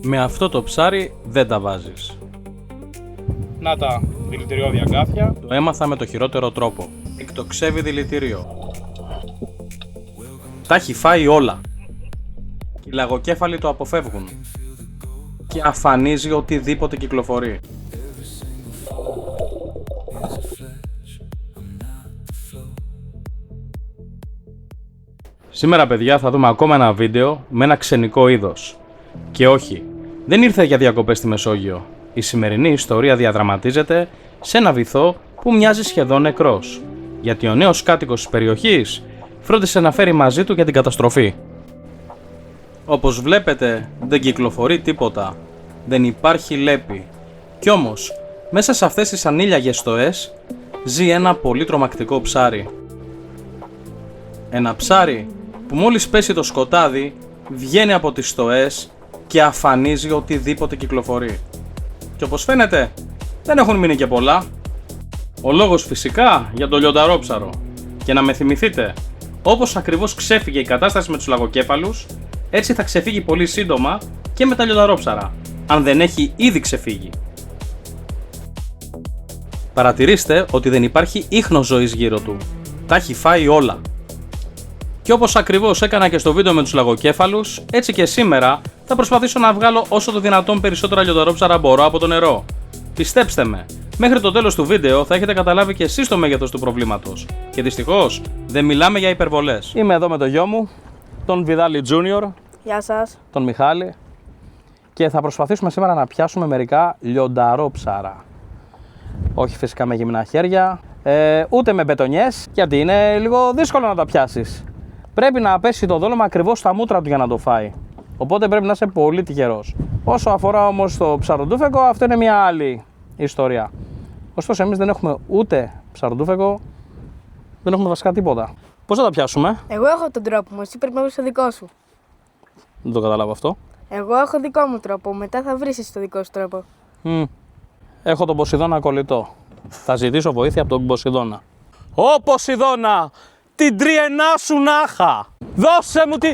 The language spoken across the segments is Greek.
Με αυτό το ψάρι δεν τα βάζεις. Να τα δηλητηριώδη αγκάθια. Το έμαθα με το χειρότερο τρόπο. Εκτοξεύει δηλητήριο. Τα έχει φάει όλα. Και οι λαγοκέφαλοι το αποφεύγουν. Και αφανίζει οτιδήποτε κυκλοφορεί. Σήμερα, παιδιά, θα δούμε ακόμα ένα βίντεο με ένα ξενικό είδος. Και όχι, δεν ήρθε για διακοπές στη Μεσόγειο. Η σημερινή ιστορία διαδραματίζεται σε ένα βυθό που μοιάζει σχεδόν νεκρός. Γιατί ο νέος κάτοικος της περιοχής φρόντισε να φέρει μαζί του για την καταστροφή. Όπως βλέπετε, δεν κυκλοφορεί τίποτα. Δεν υπάρχει λέπη. Κι όμως, μέσα σε αυτές τις ανήλιαγες στοές ζει ένα πολύ τρομακτικό ψάρι. Ένα ψάρι που μόλις πέσει το σκοτάδι βγαίνει από τις στοές και αφανίζει οτιδήποτε κυκλοφορεί. Και όπως φαίνεται, δεν έχουν μείνει και πολλά. Ο λόγος φυσικά για το λιονταρόψαρο. Και να με θυμηθείτε, όπως ακριβώς ξέφυγε η κατάσταση με τους λαγοκέφαλους, έτσι θα ξεφύγει πολύ σύντομα και με τα λιονταρόψαρα, αν δεν έχει ήδη ξεφύγει. Παρατηρήστε ότι δεν υπάρχει ίχνος ζωής γύρω του. Τα έχει φάει όλα. Και όπως ακριβώς έκανα και στο βίντεο με τους λαγοκέφαλους, έτσι και σήμερα θα προσπαθήσω να βγάλω όσο το δυνατόν περισσότερα λιονταρόψαρα μπορώ από το νερό. Πιστέψτε με, μέχρι το τέλος του βίντεο θα έχετε καταλάβει και εσείς το μέγεθος του προβλήματος. Και δυστυχώς δεν μιλάμε για υπερβολές. Είμαι εδώ με το γιο μου, τον Βιδάλη Junior. Γεια σας. Τον Μιχάλη. Και θα προσπαθήσουμε σήμερα να πιάσουμε μερικά λιονταρόψαρα. Όχι φυσικά με γυμνά χέρια, ούτε με μπετονιές, γιατί είναι λίγο δύσκολο να τα πιάσεις. Πρέπει να πέσει το δόλωμα ακριβώς στα μούτρα του για να το φάει. Οπότε πρέπει να είσαι πολύ τυχερός. Όσο αφορά όμως το ψαροντούφεκο, αυτό είναι μια άλλη ιστορία. Ωστόσο, εμείς δεν έχουμε ούτε ψαροντούφεκο, δεν έχουμε βασικά τίποτα. Πώς θα τα πιάσουμε? Εγώ έχω τον τρόπο μου, εσύ πρέπει να βρεις το δικό σου. Δεν το καταλάβω αυτό. Εγώ έχω δικό μου τρόπο, μετά θα βρεις εσύ το δικό σου τρόπο. Έχω τον Ποσειδώνα κολλητό. Θα ζητήσω βοήθεια από τον Ποσειδώνα. Ω Ποσειδώνα, την τριενά σου να είχα! Δώσε μου τη...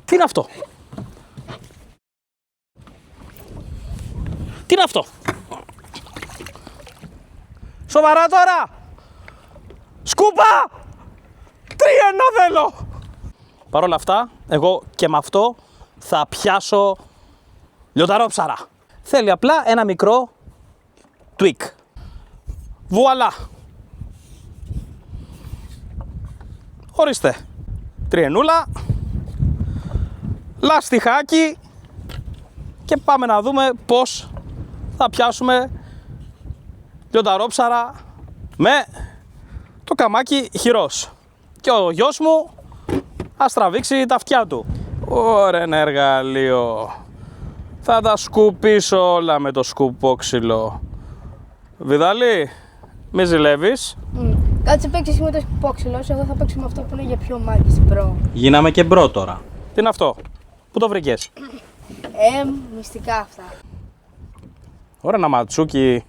Τι είναι αυτό? Τι είναι αυτό? Σοβαρά τώρα? Σκούπα! Τριενό θέλω! Παρ' όλα αυτά, εγώ και με αυτό θα πιάσω λιονταρόψαρα. Θέλει απλά ένα μικρό tweak. Βουαλά! Ορίστε. Τριενούλα. Λαστιχάκι. Και πάμε να δούμε πώς θα πιάσουμε λιονταρόψαρα με το καμάκι χειρός. Και ο γιος μου ας τραβήξει τα αυτιά του. Ωραία, ένα εργαλείο. Θα τα σκουπίσω όλα με το σκουπόξυλο. Βιδάλη, μη ζηλεύεις. Κάτσε παίξεις με το σκουπόξυλο, εγώ θα παίξω με αυτό που είναι για πιο μάγκες μπρο. Γίναμε και μπρο τώρα. Τι είναι αυτό? Πού το βρήκες? Μυστικά αυτά. Ωραία, ένα ματσούκι.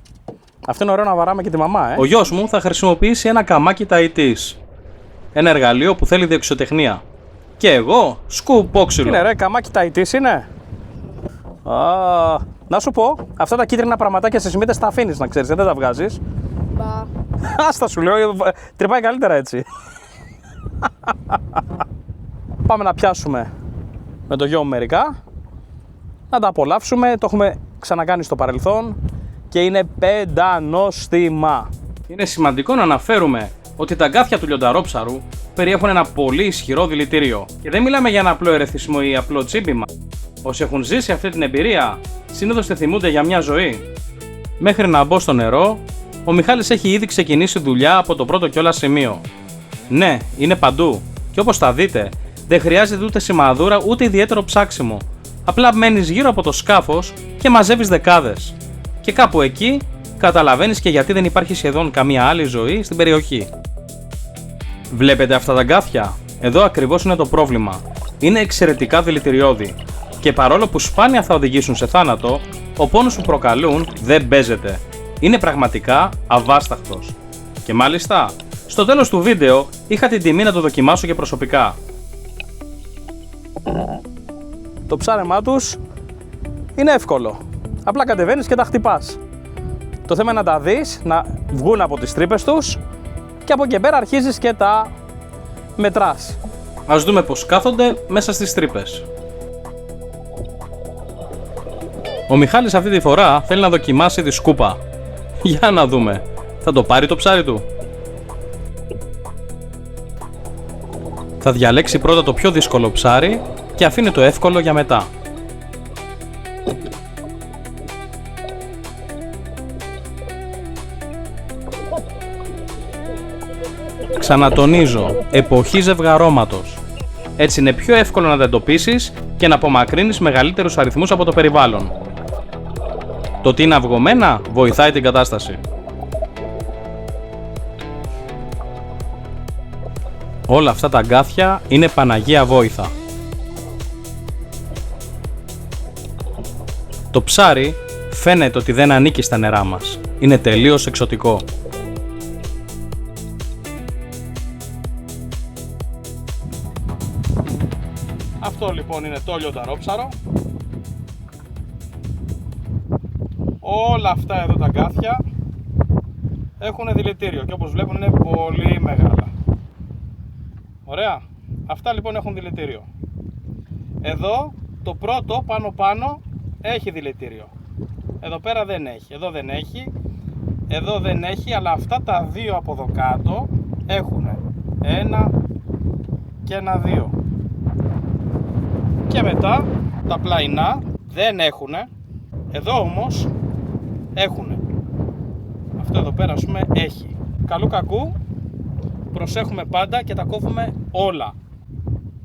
Αυτό είναι ωραίο να βαράμε και τη μαμά, Ο γιος μου θα χρησιμοποιήσει ένα καμάκι ταϊτής. Ένα εργαλείο που θέλει δεξιοτεχνία. Και εγώ σκουπόξυλο. Είναι ρε, καμάκι ταϊτής είναι. Να σου πω, αυτά τα κίτρινα πραγματάκια στις μύτες τα αφήνεις να ξέρεις, δεν τα βγάζεις. Μπα. Άστα σου λέω, τρυπάει καλύτερα έτσι. Πάμε να πιάσουμε με το γιο μου μερικά. Να τα απολαύσουμε, το έχουμε ξανακάνει στο παρελθόν και είναι πεντανόστιμα. Είναι σημαντικό να αναφέρουμε ότι τα αγκάθια του λιονταρόψαρου περιέχουν ένα πολύ ισχυρό δηλητήριο. Και δεν μιλάμε για ένα απλό ερεθισμό ή απλό τσίμπημα. Όσοι έχουν ζήσει αυτή την εμπειρία, συνήθως τη θυμούνται για μια ζωή. Μέχρι να μπω στο νερό, ο Μιχάλης έχει ήδη ξεκινήσει δουλειά από το πρώτο κιόλας σημείο. Ναι, είναι παντού. Και όπως θα δείτε, δεν χρειάζεται ούτε σημαδούρα ούτε ιδιαίτερο ψάξιμο. Απλά μένεις γύρω από το σκάφος και μαζεύεις δεκάδες. Και κάπου εκεί καταλαβαίνεις και γιατί δεν υπάρχει σχεδόν καμία άλλη ζωή στην περιοχή. Βλέπετε αυτά τα αγκάθια? Εδώ ακριβώς είναι το πρόβλημα. Είναι εξαιρετικά δηλητηριώδη. Και παρόλο που σπάνια θα οδηγήσουν σε θάνατο, ο πόνος που προκαλούν δεν παίζεται. Είναι πραγματικά αβάσταχτος. Και μάλιστα, Στο τέλος του βίντεο είχα την τιμή να το δοκιμάσω και προσωπικά. Το ψάρεμά τους είναι εύκολο. Απλά κατεβαίνεις και τα χτυπάς. Το θέμα είναι να τα δεις, να βγουν από τις τρύπες τους και από εκεί πέρα αρχίζεις και τα μετράς. Ας δούμε πως κάθονται μέσα στις τρύπες. Ο Μιχάλης αυτή τη φορά θέλει να δοκιμάσει τη σκούπα. Για να δούμε. Θα το πάρει το ψάρι του? Θα διαλέξει πρώτα το πιο δύσκολο ψάρι και αφήνει το εύκολο για μετά. Ξανατονίζω, εποχή ζευγαρώματος. Έτσι είναι πιο εύκολο να τα εντοπίσεις και να απομακρύνεις μεγαλύτερους αριθμούς από το περιβάλλον. Το ότι είναι αυγωμένα βοηθάει την κατάσταση. Όλα αυτά τα αγκάθια είναι Παναγία βόηθα. Το ψάρι φαίνεται ότι δεν ανήκει στα νερά μας. Είναι τελείως εξωτικό. Αυτό λοιπόν είναι το λιονταρόψαρο. Όλα αυτά εδώ τα αγκάθια έχουν δηλητήριο και όπως βλέπουν είναι πολύ μεγάλα. Ωραία. Αυτά λοιπόν έχουν δηλητήριο. Εδώ το πρώτο πάνω έχει δηλητήριο. Εδώ πέρα δεν έχει. Εδώ δεν έχει. Εδώ δεν έχει. Αλλά αυτά τα δύο από εδώ κάτω έχουν. Ένα και ένα δύο. Και μετά τα πλαϊνά δεν έχουν. Εδώ όμως έχουν. Αυτό εδώ πέρα ας πούμε έχει. Καλού κακού προσέχουμε πάντα και τα κόβουμε όλα.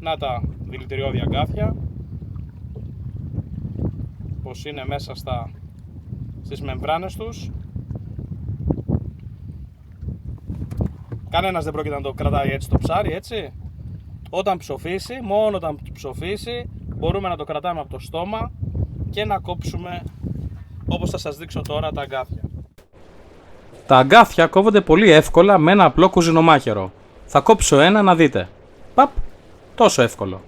Να τα δηλητηριώδη αγκάθια, πως είναι μέσα στις μεμβράνες τους. Κανένας δεν πρόκειται να το κρατάει έτσι το ψάρι, έτσι. Όταν ψοφήσει, μόνο όταν ψοφήσει, μπορούμε να το κρατάμε από το στόμα και να κόψουμε, όπως θα σας δείξω τώρα, τα αγκάθια. Τα αγκάθια κόβονται πολύ εύκολα με ένα απλό κουζινομάχαιρο. Θα κόψω ένα να δείτε. Παπ, τόσο εύκολο.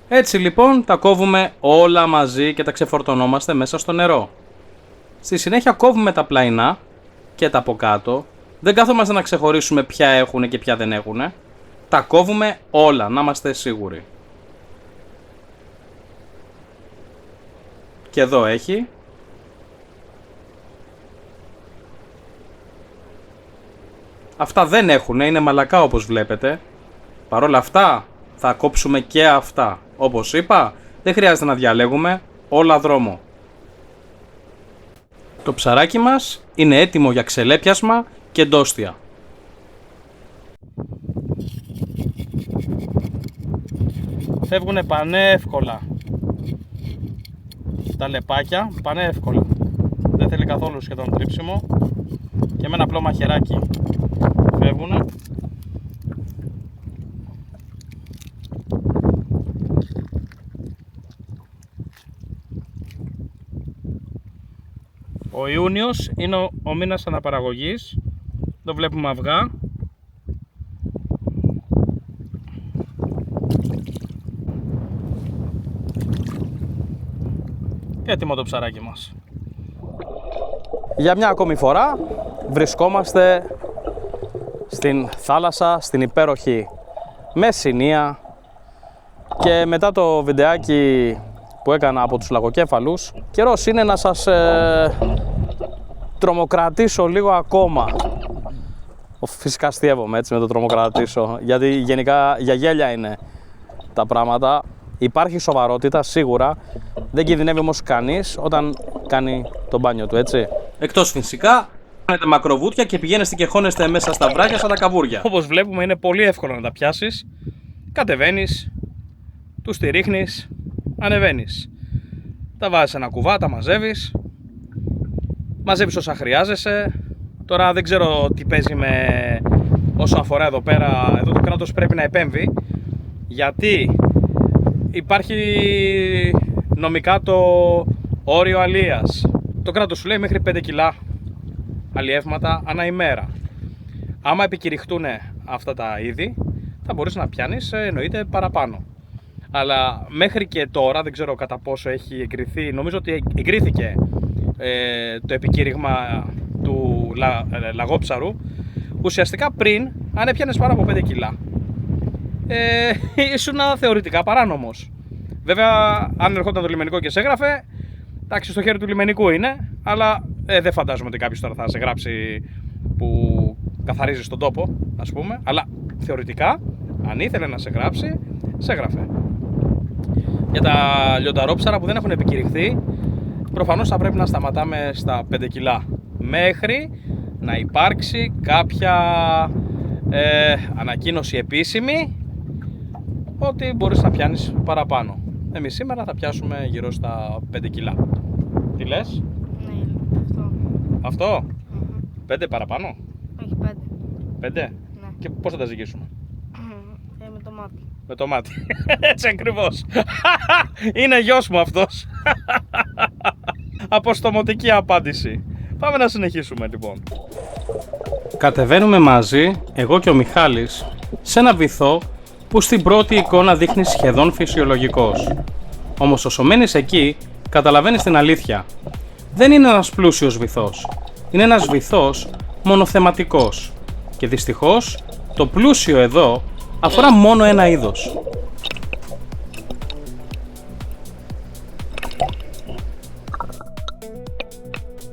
Έτσι λοιπόν τα κόβουμε όλα μαζί και τα ξεφορτωνόμαστε μέσα στο νερό. Στη συνέχεια κόβουμε τα πλαϊνά και τα από κάτω. Δεν κάθομαστε να ξεχωρίσουμε ποια έχουν και ποια δεν έχουν. Τα κόβουμε όλα, να είμαστε σίγουροι. Και εδώ έχει. Αυτά δεν έχουν, είναι μαλακά όπως βλέπετε. Παρ' όλα αυτά θα κόψουμε και αυτά. Όπως είπα, δεν χρειάζεται να διαλέγουμε, όλα δρόμο. Το ψαράκι μας είναι έτοιμο για ξελέπιασμα και ντόστια. Φεύγουνε πανεύκολα τα λεπάκια, πανεύκολα. Δεν θέλει καθόλου σχεδόν τρίψιμο και με ένα απλό μαχαιράκι φεύγουνε. Ο Ιούνιος είναι ο μήνας αναπαραγωγής. Το βλέπουμε αυγά. Και έτοιμο το ψαράκι μας. Για μια ακόμη φορά βρισκόμαστε στην θάλασσα, στην υπέροχη Μεσσηνία, και μετά το βιντεάκι που έκανα από τους λαγοκέφαλους, καιρός είναι να σας τρομοκρατήσω λίγο ακόμα. Φυσικά αστιεύομαι έτσι με το τρομοκρατήσω, γιατί γενικά για γέλια είναι τα πράγματα. Υπάρχει σοβαρότητα σίγουρα, δεν κινδυνεύει όμως κανείς όταν κάνει το μπάνιο του, έτσι. Εκτός φυσικά, κάνετε μακροβούτια και πηγαίνετε και χώνεστε μέσα στα βράχια σαν τα καβούρια. Όπως βλέπουμε είναι πολύ εύκολο να τα πιάσεις. Κατεβαίνεις, τους τη ρίχνεις, ανεβαίνεις. Τα βάζεις σε ένα κουβά, τα μαζεύεις. Μαζεύεις όσα χρειάζεσαι. Τώρα δεν ξέρω τι παίζει όσο αφορά εδώ πέρα. Εδώ το κράτος πρέπει να επέμβει, γιατί υπάρχει νομικά το όριο αλίας. Το κράτος σου λέει μέχρι 5 κιλά αλλιεύματα ανά ημέρα. Άμα επικηρυχτούν αυτά τα είδη, θα μπορείς να πιάνεις εννοείται παραπάνω. Αλλά μέχρι και τώρα, δεν ξέρω κατά πόσο έχει εγκριθεί, νομίζω ότι εγκρίθηκε το επικήρυγμα του λαγόψαρου. Ουσιαστικά πριν, αν έπιανες πάνω από 5 κιλά, ήσουν θεωρητικά παράνομος. Βέβαια, αν ερχόταν το λιμενικό και σε έγραφε, εντάξει, στο χέρι του λιμενικού είναι, αλλά δεν φαντάζομαι ότι κάποιος τώρα θα σε γράψει που καθαρίζει τον τόπο, ας πούμε. Αλλά θεωρητικά, αν ήθελε να σε γράψει, σε έγραφε. Για τα λιονταρόψαρα που δεν έχουν επικηρυχθεί, προφανώς θα πρέπει να σταματάμε στα 5 κιλά μέχρι να υπάρξει κάποια ανακοίνωση επίσημη ότι μπορείς να πιάνεις παραπάνω. Εμείς σήμερα θα πιάσουμε γύρω στα 5 κιλά. Τι λες? Ναι, αυτό. Αυτό? 5 παραπάνω? Όχι, 5. 5? Ναι. Και πώς θα τα ζυγίσουμε? Με το μάτι. Με το μάτι. Έτσι ακριβώς. Είναι γιος μου αυτός. Αποστομωτική απάντηση. Πάμε να συνεχίσουμε λοιπόν. Κατεβαίνουμε μαζί, εγώ και ο Μιχάλης, σε ένα βυθό που στην πρώτη εικόνα δείχνει σχεδόν φυσιολογικός. Όμως όσο μένεις εκεί, καταλαβαίνεις την αλήθεια. Δεν είναι ένας πλούσιος βυθός. Είναι ένας βυθός μονοθεματικός. Και δυστυχώς, το πλούσιο εδώ αφορά μόνο ένα είδος.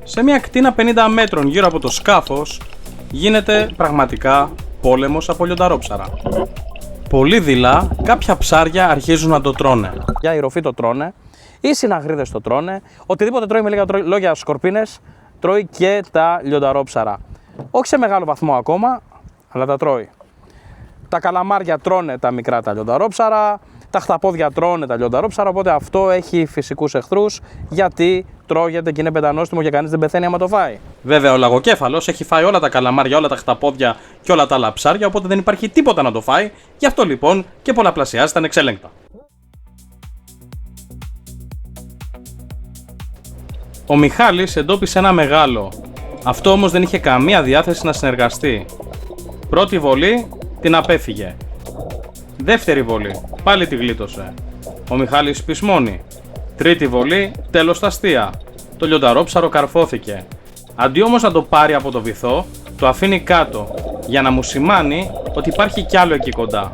Σε μια κτίνα 50 μέτρων γύρω από το σκάφος γίνεται πραγματικά πόλεμος από λιονταρόψαρα. Πολύ δειλά κάποια ψάρια αρχίζουν να το τρώνε. Για η ροφή το τρώνε, οι συναγρίδες το τρώνε, οτιδήποτε τρώει με λίγα λόγια σκορπίνες, τρώει και τα λιονταρόψαρα. Όχι σε μεγάλο βαθμό ακόμα, αλλά τα τρώει. Τα καλαμάρια τρώνε τα μικρά τα λιονταρόψαρα, τα χταπόδια τρώνε τα λιονταρόψαρα, οπότε αυτό έχει φυσικούς εχθρούς, γιατί τρώγεται και είναι πεντανόστιμο και κανείς δεν πεθαίνει άμα το φάει. Βέβαια, ο λαγοκέφαλος έχει φάει όλα τα καλαμάρια, όλα τα χταπόδια και όλα τα άλλα ψάρια, οπότε δεν υπάρχει τίποτα να το φάει, γι' αυτό λοιπόν και πολλαπλασιάζεται ανεξέλεγκτα. Ο Μιχάλης εντόπισε ένα μεγάλο. Αυτό όμως δεν είχε καμία διάθεση να συνεργαστεί. Πρώτη βολή την απέφυγε. Δεύτερη βολή πάλι τη γλίτωσε. Ο Μιχάλης πεισμώνει. Τρίτη βολή τέλος τα αστεία. Το λιονταρόψαρο καρφώθηκε. Αντί όμως να το πάρει από το βυθό, το αφήνει κάτω για να μου σημάνει ότι υπάρχει κι άλλο εκεί κοντά.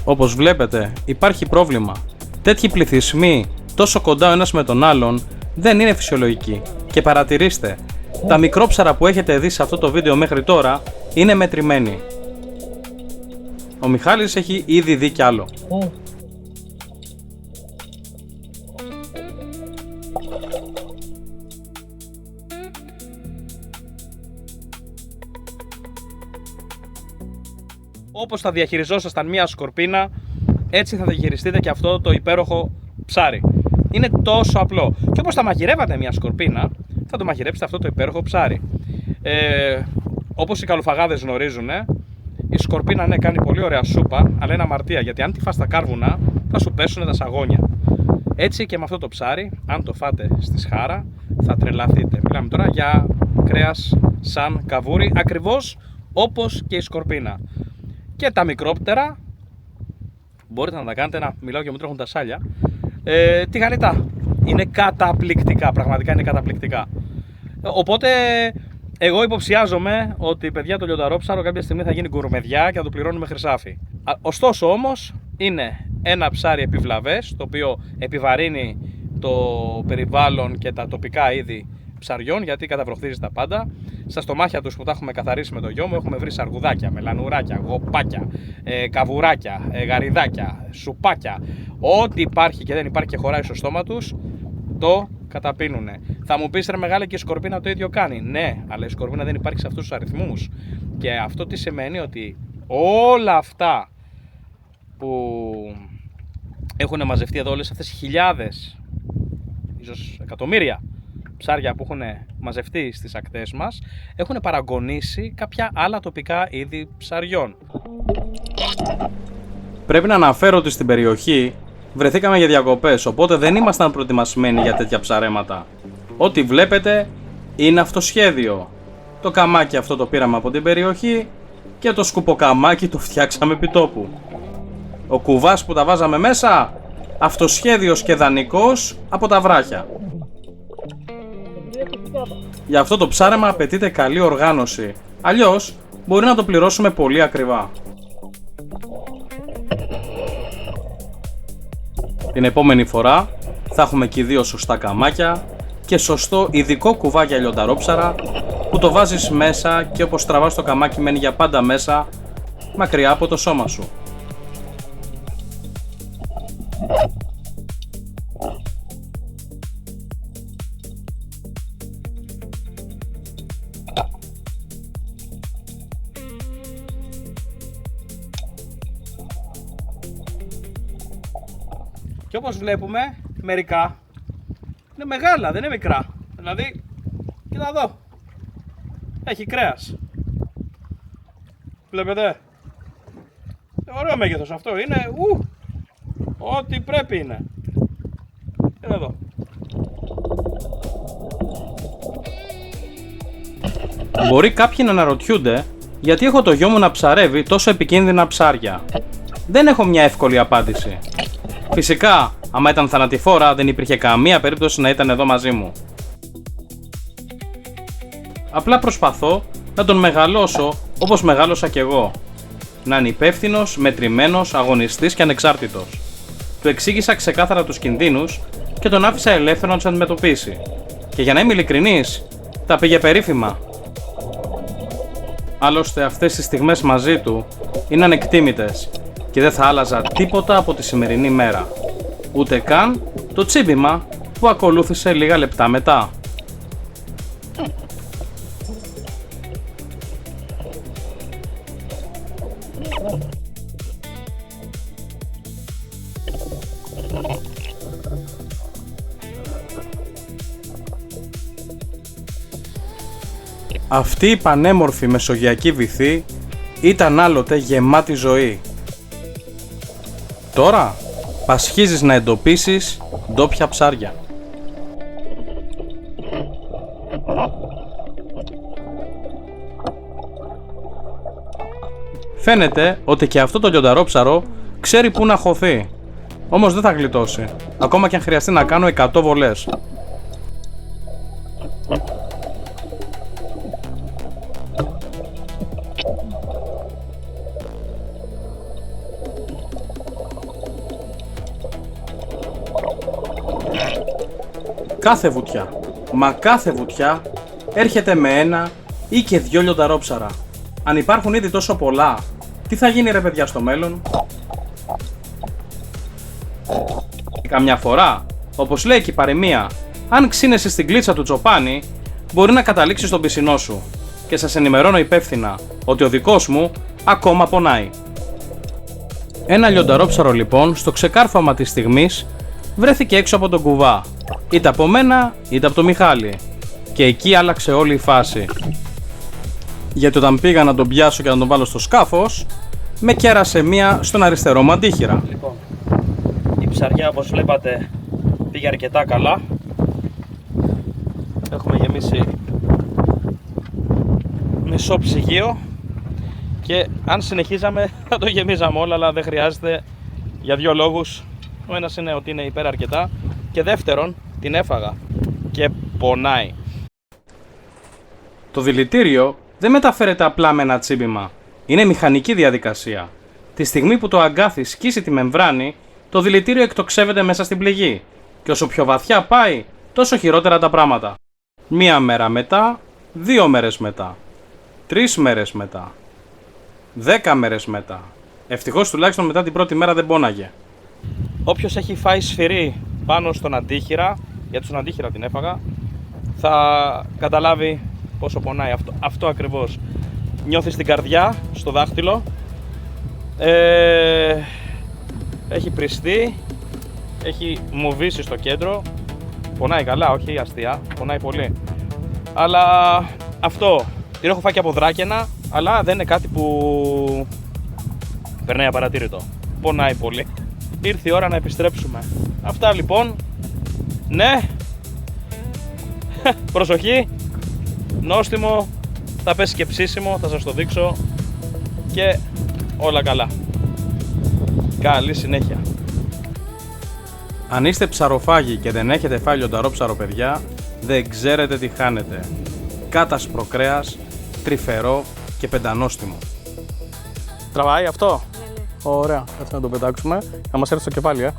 Όπως βλέπετε, υπάρχει πρόβλημα. Τέτοιοι πληθυσμοί τόσο κοντά ο ένας με τον άλλον δεν είναι φυσιολογικοί. Και παρατηρήστε, τα μικρόψαρα που έχετε δει σε αυτό το βίντεο μέχρι τώρα είναι μετρημένοι. Ο Μιχάλης έχει ήδη δει κι άλλο. Όπως θα διαχειριζόσασταν μία σκορπίνα, έτσι θα διαχειριστείτε και αυτό το υπέροχο ψάρι. Είναι τόσο απλό. Και όπως θα μαγειρεύατε μία σκορπίνα, θα το μαγειρέψετε αυτό το υπέροχο ψάρι. Όπως οι καλοφαγάδες γνωρίζουν, η σκορπίνα ναι, κάνει πολύ ωραία σούπα, αλλά είναι αμαρτία, γιατί αν τη φας τα κάρβουνα, θα σου πέσουν τα σαγόνια. Έτσι και με αυτό το ψάρι, αν το φάτε στη σχάρα, θα τρελαθείτε. Μιλάμε τώρα για κρέας σαν καβούρι, ακριβώς όπως και η σκορπίνα. Και τα μικρόπτερα μπορείτε να τα κάνετε, να μιλάω και μου τρέχουν τα σάλια, τηγανιτά. Είναι καταπληκτικά, πραγματικά είναι καταπληκτικά. Οπότε εγώ υποψιάζομαι ότι παιδιά το λιονταρόψαρο κάποια στιγμή θα γίνει γκουρμεδιά και θα το πληρώνουμε χρυσάφι. Ωστόσο όμως είναι ένα ψάρι επιβλαβές, το οποίο επιβαρύνει το περιβάλλον και τα τοπικά είδη ψαριών, γιατί καταβροχθίζει τα πάντα. Στα στομάχια τους που τα έχουμε καθαρίσει με το γιο μου έχουμε βρει σαργουδάκια, μελανουράκια, γοπάκια, καβουράκια, γαριδάκια, σουπάκια. Ό,τι υπάρχει και δεν υπάρχει και χωράει στο στόμα τους, το καταπίνουνε. Θα μου πεις ρε μεγάλη, και η σκορπίνα το ίδιο κάνει. Ναι, αλλά η σκορπίνα δεν υπάρχει σε αυτούς τους αριθμούς. Και αυτό τι σημαίνει? Ότι όλα αυτά που έχουν μαζευτεί εδώ, όλες αυτές οι χιλιάδες, ίσως εκατομμύρια ψάρια που έχουν μαζευτεί στις ακτές μας έχουν παραγωνίσει κάποια άλλα τοπικά είδη ψαριών. Πρέπει να αναφέρω ότι στην περιοχή βρεθήκαμε για διακοπές, οπότε δεν ήμασταν προετοιμασμένοι για τέτοια ψαρέματα. Ό,τι βλέπετε είναι αυτοσχέδιο. Το καμάκι αυτό το πήραμε από την περιοχή και το σκουποκαμάκι το φτιάξαμε επί τόπου. Ο κουβάς που τα βάζαμε μέσα, αυτοσχέδιος και δανεικός από τα βράχια. Για αυτό το ψάρεμα απαιτείται καλή οργάνωση, αλλιώς μπορεί να το πληρώσουμε πολύ ακριβά. Την επόμενη φορά θα έχουμε και 2 σωστά καμάκια και σωστό ειδικό κουβά για λιονταρόψαρα που το βάζεις μέσα και όπως τραβάς το καμάκι μένει για πάντα μέσα, μακριά από το σώμα σου. Και όπως βλέπουμε, μερικά είναι μεγάλα, δεν είναι μικρά. Δηλαδή, κοίτα εδώ, έχει κρέας. Βλέπετε, ωραίο μέγεθος αυτό, είναι ό,τι πρέπει είναι. Κοίτα εδώ. Μπορεί κάποιοι να αναρωτιούνται γιατί έχω το γιο μου να ψαρεύει τόσο επικίνδυνα ψάρια. Δεν έχω μια εύκολη απάντηση. Φυσικά, άμα ήταν θανατηφόρα, δεν υπήρχε καμία περίπτωση να ήταν εδώ μαζί μου. Απλά προσπαθώ να τον μεγαλώσω όπως μεγάλωσα κι εγώ. Να είναι υπεύθυνος, μετρημένος, αγωνιστής και ανεξάρτητος. Του εξήγησα ξεκάθαρα τους κινδύνους και τον άφησα ελεύθερο να τους αντιμετωπίσει. Και για να είμαι ειλικρινής, τα πήγε περίφημα. Άλλωστε, αυτές τις στιγμές μαζί του είναι ανεκτήμητες και δεν θα άλλαζα τίποτα από τη σημερινή μέρα. Ούτε καν το τσίμπημα που ακολούθησε λίγα λεπτά μετά. Αυτή η πανέμορφη μεσογειακή βυθή ήταν άλλοτε γεμάτη ζωή. Τώρα πασχίζεις να εντοπίσεις ντόπια ψάρια. Φαίνεται ότι και αυτό το λιονταρόψαρο ξέρει πού να χωθεί. Όμως δεν θα γλιτώσει, ακόμα και αν χρειαστεί να κάνω 100 βολές. Κάθε βουτιά, μα κάθε βουτιά έρχεται με ένα ή και 2 λιονταρόψαρα. Αν υπάρχουν ήδη τόσο πολλά, τι θα γίνει ρε παιδιά στο μέλλον? Καμιά φορά, όπως λέει και η παροιμία, αν ξύνεσαι στην κλίτσα του τσοπάνι, μπορεί να καταλήξεις στον πισινό σου. Και σας ενημερώνω υπεύθυνα ότι ο δικός μου ακόμα πονάει. Ένα λιονταρόψαρο λοιπόν στο ξεκάρφωμα της στιγμής βρέθηκε έξω από τον κουβά. Είτε από μένα είτε από το Μιχάλη. Και εκεί άλλαξε όλη η φάση. Γιατί όταν πήγα να τον πιάσω και να τον βάλω στο σκάφος, με κέρασε μία στον αριστερό μου αντίχειρα. Λοιπόν, η ψαριά όπως βλέπατε πήγε αρκετά καλά. Έχουμε γεμίσει μισό ψυγείο και αν συνεχίζαμε θα το γεμίζαμε όλα, αλλά δεν χρειάζεται για 2 λόγους. Ο ένας είναι ότι είναι υπεραρκετά και δεύτερον την έφαγα και πονάει. Το δηλητήριο δεν μεταφέρεται απλά με ένα τσίμπημα. Είναι μηχανική διαδικασία. Τη στιγμή που το αγκάθι σκίσει τη μεμβράνη, το δηλητήριο εκτοξεύεται μέσα στην πληγή. Και όσο πιο βαθιά πάει, τόσο χειρότερα τα πράγματα. 1 μέρα μετά, 2 μέρες μετά, 3 μέρες μετά, 10 μέρες μετά. Ευτυχώς τουλάχιστον μετά την πρώτη μέρα δεν πόναγε. Όποιος έχει φάει σφυρί πάνω στον αντίχειρα, γιατί στον αντίχειρα την έφαγα, θα καταλάβει πόσο πονάει αυτό ακριβώς. Νιώθεις την καρδιά στο δάχτυλο, έχει πριστεί, έχει μουβήσει στο κέντρο, Πονάει καλά, όχι αστεία, πονάει πολύ. Αλλά αυτό, την έχω φάει και από δράκαινα, αλλά δεν είναι κάτι που περνάει απαρατήρητο. Πονάει πολύ. Ήρθε η ώρα να επιστρέψουμε. Αυτά λοιπόν. Ναι. Προσοχή. Νόστιμο. Θα πέσει και ψήσιμο, θα σας το δείξω. Και όλα καλά. Καλή συνέχεια. Αν είστε ψαροφάγοι και δεν έχετε φάει λιονταρό ψαρο, παιδιά, δεν ξέρετε τι χάνετε. Κάτασπρο κρέας, τρυφερό και πεντανόστιμο. Τραβάει αυτό? Ναι, ναι. Ωραία, έτσι να το πετάξουμε. Να μας έρθει στο κεφάλι,